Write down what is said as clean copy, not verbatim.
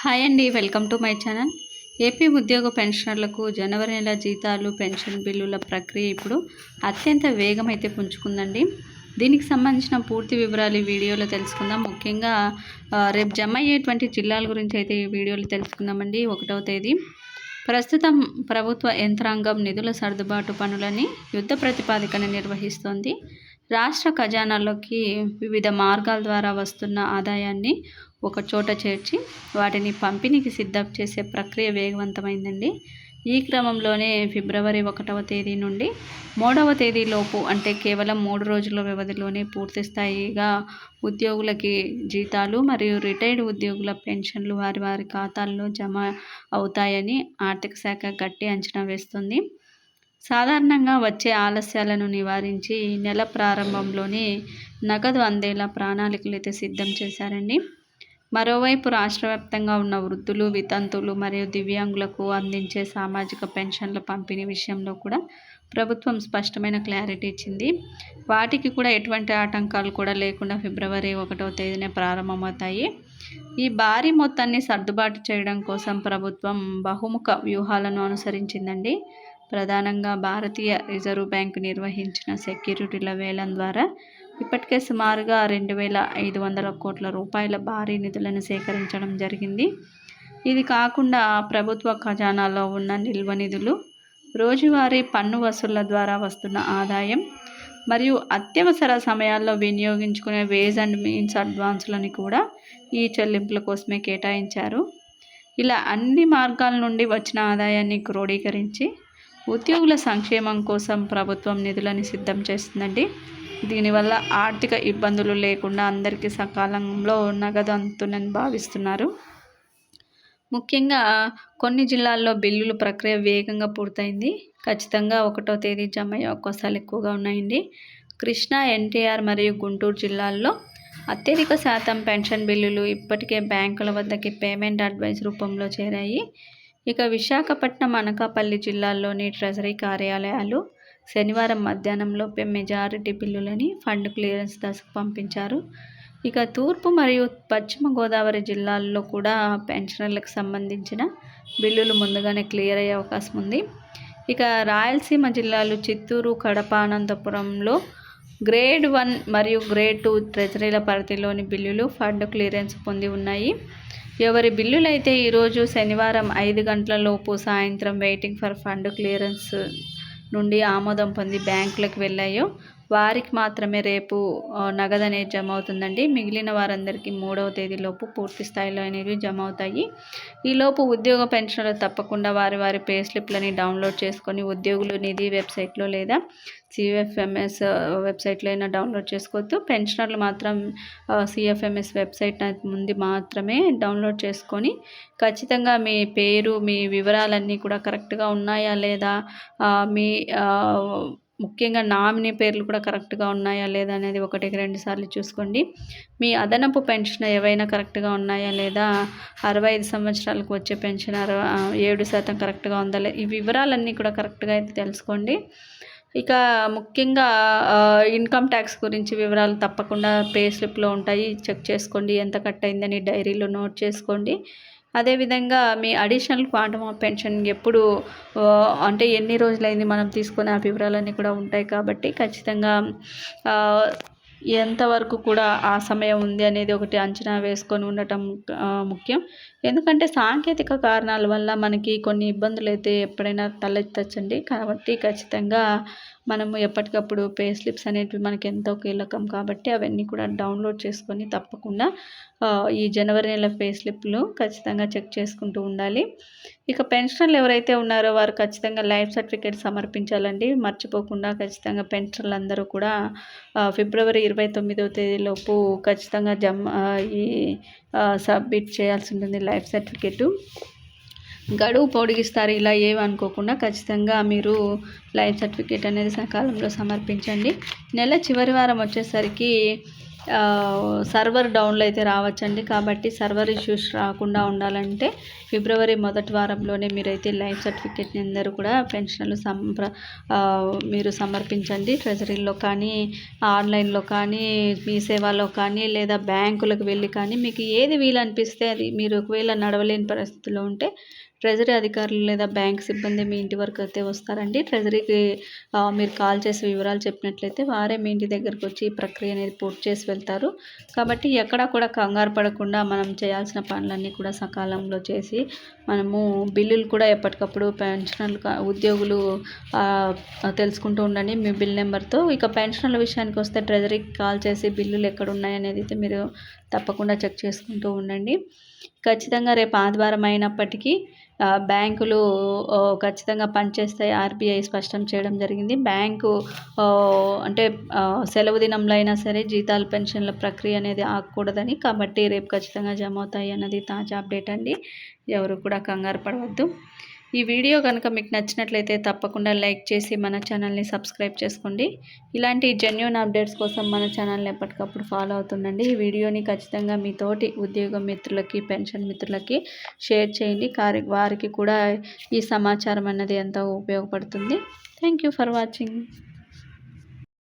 Hi అండి, welcome to my channel. AP ఉద్యోగ పెన్షనర్లకు జనవరి నెల జీతాలు పెన్షన్ బిల్లుల ప్రక్రియ ఇప్పుడు అత్యంత వేగం అయితే పుంజుకుందండి. దీనికి సంబంధించిన పూర్తి వివరాలు ఈ వీడియోలో తెలుసుకుందాం. ముఖ్యంగా రేపు జమ అయ్యేటువంటి జిల్లాల గురించి అయితే ఈ వీడియోలో తెలుసుకుందామండి. 1వ తేదీ ప్రస్తుతం ప్రభుత్వ యంత్రాంగం నిధుల సర్దుబాటు పనులని యుద్ధ ప్రతిపాదికన నిర్వహిస్తోంది. రాష్ట్ర ఖజానాలోకి వివిధ మార్గాల ద్వారా వస్తున్న ఆదాయాన్ని ఒక చోట చేర్చి వాటిని పంపిణీకి సిద్ధం చేసే ప్రక్రియ వేగవంతమైందండి. ఈ క్రమంలోనే ఫిబ్రవరి 1వ తేదీ నుండి 3వ తేదీలోపు, అంటే కేవలం 3 రోజుల వ్యవధిలోనే పూర్తి స్థాయిగా ఉద్యోగులకి జీతాలు మరియు రిటైర్డ్ ఉద్యోగుల పెన్షన్లు వారి వారి ఖాతాల్లో జమ అవుతాయని ఆర్థిక శాఖ గట్టి అంచనా వేస్తుంది. సాధారణంగా వచ్చే ఆలస్యాలను నివారించి నెల ప్రారంభంలోనే నగదు అందేలా ప్రణాళికలు అయితే సిద్ధం చేశారండి. మరోవైపు రాష్ట్ర వ్యాప్తంగా ఉన్న వృద్ధులు, వితంతువులు మరియు దివ్యాంగులకు అందించే సామాజిక పెన్షన్ల పంపిణీ విషయంలో కూడా ప్రభుత్వం స్పష్టమైన క్లారిటీ ఇచ్చింది. వాటికి కూడా ఎటువంటి ఆటంకాలు కూడా లేకుండా ఫిబ్రవరి 1వ తేదీనే ప్రారంభమవుతాయి. ఈ భారీ మొత్తాన్ని సర్దుబాటు చేయడం కోసం ప్రభుత్వం బహుముఖ వ్యూహాలను అనుసరించిందండి. ప్రధానంగా భారతీయ రిజర్వ్ బ్యాంకు నిర్వహించిన సెక్యూరిటీల వేలం ద్వారా ఇప్పటికే సుమారుగా 2,500 కోట్ల రూపాయల భారీ నిధులను సేకరించడం జరిగింది. ఇది కాకుండా ప్రభుత్వ ఖజానాలో ఉన్న నిల్వ నిధులు, రోజువారీ పన్ను వసూళ్ల ద్వారా వస్తున్న ఆదాయం మరియు అత్యవసర సమయాల్లో వినియోగించుకునే వేజ్ అండ్ మీన్స్ అడ్వాన్సులను కూడా ఈ చెల్లింపుల కోసమే కేటాయించారు. ఇలా అన్ని మార్గాల నుండి వచ్చిన ఆదాయాన్ని క్రోడీకరించి ఉద్యోగుల సంక్షేమం కోసం ప్రభుత్వం నిధులను సిద్ధం చేస్తుందండి. దీనివల్ల ఆర్థిక ఇబ్బందులు లేకుండా అందరికీ సకాలంలో నగదు అందుతుందని భావిస్తున్నారు. ముఖ్యంగా కొన్ని జిల్లాల్లో బిల్లుల ప్రక్రియ వేగంగా పూర్తయింది. ఖచ్చితంగా 1వ తేదీ జమ అయ్యే అవకాశాలు ఎక్కువగా ఉన్నాయండి. కృష్ణా, ఎన్టీఆర్ మరియు గుంటూరు జిల్లాల్లో అత్యధిక శాతం పెన్షన్ బిల్లులు ఇప్పటికే బ్యాంకుల వద్దకి పేమెంట్ అడ్వైస్ రూపంలో చేరాయి. ఇక విశాఖపట్నం, అనకాపల్లి జిల్లాల్లోని ట్రెజరీ కార్యాలయాలు శనివారం మధ్యాహ్నంలోపే మెజారిటీ బిల్లులని ఫండ్ క్లియరెన్స్ దశకు పంపించారు. ఇక తూర్పు మరియు పశ్చిమ గోదావరి జిల్లాల్లో కూడా పెన్షనర్లకు సంబంధించిన బిల్లులు ముందుగానే క్లియర్ అయ్యే అవకాశం ఉంది. ఇక రాయలసీమ జిల్లాలు చిత్తూరు, కడప, అనంతపురంలో గ్రేడ్ 1 మరియు గ్రేడ్ 2 ట్రెజరీల పరిధిలోని బిల్లులు ఫండ్ క్లియరెన్స్ పొంది ఉన్నాయి. ఎవరి బిల్లులైతే ఈరోజు శనివారం 5 గంటల లోపు సాయంత్రం వెయిటింగ్ ఫర్ ఫండ్ క్లియరెన్స్ నుండి ఆమోదం పొంది బ్యాంకులకు వెళ్ళాయో వారికి మాత్రమే రేపు నగదు అనేది జమ అవుతుందండి. మిగిలిన వారందరికీ 3వ తేదీలోపు పూర్తి స్థాయిలో అనేవి జమ అవుతాయి. ఈలోపు ఉద్యోగ పెన్షనర్లు తప్పకుండా వారి వారి పే స్లిప్లని డౌన్లోడ్ చేసుకొని ఉద్యోగులు నిధి వెబ్సైట్లో లేదా సిఎఫ్ఎంఎస్ వెబ్సైట్లో అయినా డౌన్లోడ్ చేసుకోవద్దు. పెన్షనర్లు మాత్రం సిఎఫ్ఎంఎస్ వెబ్సైట్ ముందు మాత్రమే డౌన్లోడ్ చేసుకొని ఖచ్చితంగా మీ పేరు, మీ వివరాలన్నీ కూడా కరెక్ట్గా ఉన్నాయా లేదా, మీ ముఖ్యంగా నామినీ పేర్లు కూడా కరెక్ట్గా ఉన్నాయా లేదా అనేది 1-2 సార్లు చూసుకోండి. మీ అదనపు పెన్షన్ ఏవైనా కరెక్ట్గా ఉన్నాయా లేదా, 65 సంవత్సరాలకు వచ్చే పెన్షన్ 7% కరెక్ట్గా ఉందా లేదా, ఈ వివరాలన్నీ కూడా కరెక్ట్గా అయితే తెలుసుకోండి. ఇక ముఖ్యంగా ఇన్కమ్ ట్యాక్స్ గురించి వివరాలు తప్పకుండా పే స్లిప్లో ఉంటాయి, చెక్ చేసుకోండి. ఎంత కట్ అయిందని డైరీలో నోట్ చేసుకోండి. అదేవిధంగా మీ అడిషనల్ క్వాంటమ్ ఆఫ్ పెన్షన్ ఎప్పుడు, అంటే ఎన్ని రోజులైంది మనం తీసుకునే ఆ వివరాలన్నీ కూడా ఉంటాయి. కాబట్టి ఖచ్చితంగా ఎంతవరకు కూడా ఆ సమయం ఉంది అనేది ఒకటి అంచనా వేసుకొని ఉండటం ముఖ్యం. ఎందుకంటే సాంకేతిక కారణాల వల్ల మనకి కొన్ని ఇబ్బందులు అయితే ఎప్పుడైనా తలెత్తచ్చండి. కాబట్టి ఖచ్చితంగా మనము ఎప్పటికప్పుడు పే స్లిప్స్ అనేటివి మనకి ఎంతో కీలకం. కాబట్టి అవన్నీ కూడా డౌన్లోడ్ చేసుకొని తప్పకుండా ఈ జనవరి నెల పే స్లిప్లు ఖచ్చితంగా చెక్ చేసుకుంటూ ఉండాలి. ఇక పెన్షనర్లు ఎవరైతే ఉన్నారో వారు ఖచ్చితంగా లైఫ్ సర్టిఫికేట్ సమర్పించాలండి. మర్చిపోకుండా ఖచ్చితంగా పెన్షనర్లు అందరూ కూడా ఫిబ్రవరి 29వ తేదీలోపు ఖచ్చితంగా సబ్మిట్ చేయాల్సి ఉంటుంది లైఫ్ సర్టిఫికేటు. గడువు పొడిగిస్తారు ఇలా ఏమనుకోకుండా ఖచ్చితంగా మీరు లైఫ్ సర్టిఫికేట్ అనేది సకాలంలో సమర్పించండి. నెల చివరి వారం వచ్చేసరికి సర్వర్ డౌన్లో అయితే రావచ్చండి. కాబట్టి సర్వర్ ఇష్యూస్ రాకుండా ఉండాలంటే ఫిబ్రవరి మొదటి వారంలోనే మీరైతే లైఫ్ సర్టిఫికేట్ని అందరూ కూడా పెన్షన్లు మీరు సమర్పించండి. ట్రెజరీలో కానీ, ఆన్లైన్లో కానీ, మీ సేవలో కానీ, లేదా బ్యాంకులకు వెళ్ళి కానీ, మీకు ఏది వీలు అనిపిస్తే అది. మీరు ఒకవేళ నడవలేని పరిస్థితిలో ఉంటే ట్రెజరీ అధికారులు లేదా బ్యాంక్ సిబ్బంది మీ ఇంటి వరకు అయితే వస్తారండి. ట్రెజరీకి మీరు కాల్ చేసి వివరాలు చెప్పినట్లయితే వారే మీ ఇంటి దగ్గరకు వచ్చి ఈ ప్రక్రియ అనేది పూర్తి చేసి వెళ్తారు. కాబట్టి ఎక్కడా కూడా కంగారు పడకుండా మనం చేయాల్సిన పనులన్నీ కూడా సకాలంలో చేసి మనము బిల్లులు కూడా ఎప్పటికప్పుడు పెన్షనర్లు ఉద్యోగులు తెలుసుకుంటూ ఉండండి మీ బిల్ నెంబర్తో. ఇక పెన్షనర్ల విషయానికి వస్తే ట్రెజరీకి కాల్ చేసి బిల్లులు ఎక్కడ ఉన్నాయనేది అయితే మీరు తప్పకుండా చెక్ చేసుకుంటూ ఉండండి. ఖచ్చితంగా రేపు ఆదివారం అయినప్పటికీ బ్యాంకులు ఖచ్చితంగా పనిచేస్తాయి. ఆర్బీఐ స్పష్టం చేయడం జరిగింది. బ్యాంకు అంటే సెలవు దినంలో అయినా సరే జీతాలు పెన్షన్ల ప్రక్రియ అనేది ఆగకూడదని. కాబట్టి రేపు ఖచ్చితంగా జమ అవుతాయి అన్నది తాజా అప్డేట్ అండి. ఎవరు కూడా కంగారు పడవద్దు. ఈ వీడియో కనుక మీకు నచ్చినట్లయితే తప్పకుండా లైక్ చేసి మన ఛానల్ని సబ్స్క్రైబ్ చేసుకోండి. ఇలాంటి జెన్యూన్ అప్డేట్స్ కోసం మన ఛానల్ని ఎప్పటికప్పుడు ఫాలో అవుతుండండి. ఈ వీడియోని ఖచ్చితంగా మీ తోటి ఉద్యోగ మిత్రులకి, పెన్షన్ మిత్రులకి షేర్ చేయండి. వారికి కూడా ఈ సమాచారం అన్నది ఎంతో ఉపయోగపడుతుంది. Thank you for watching.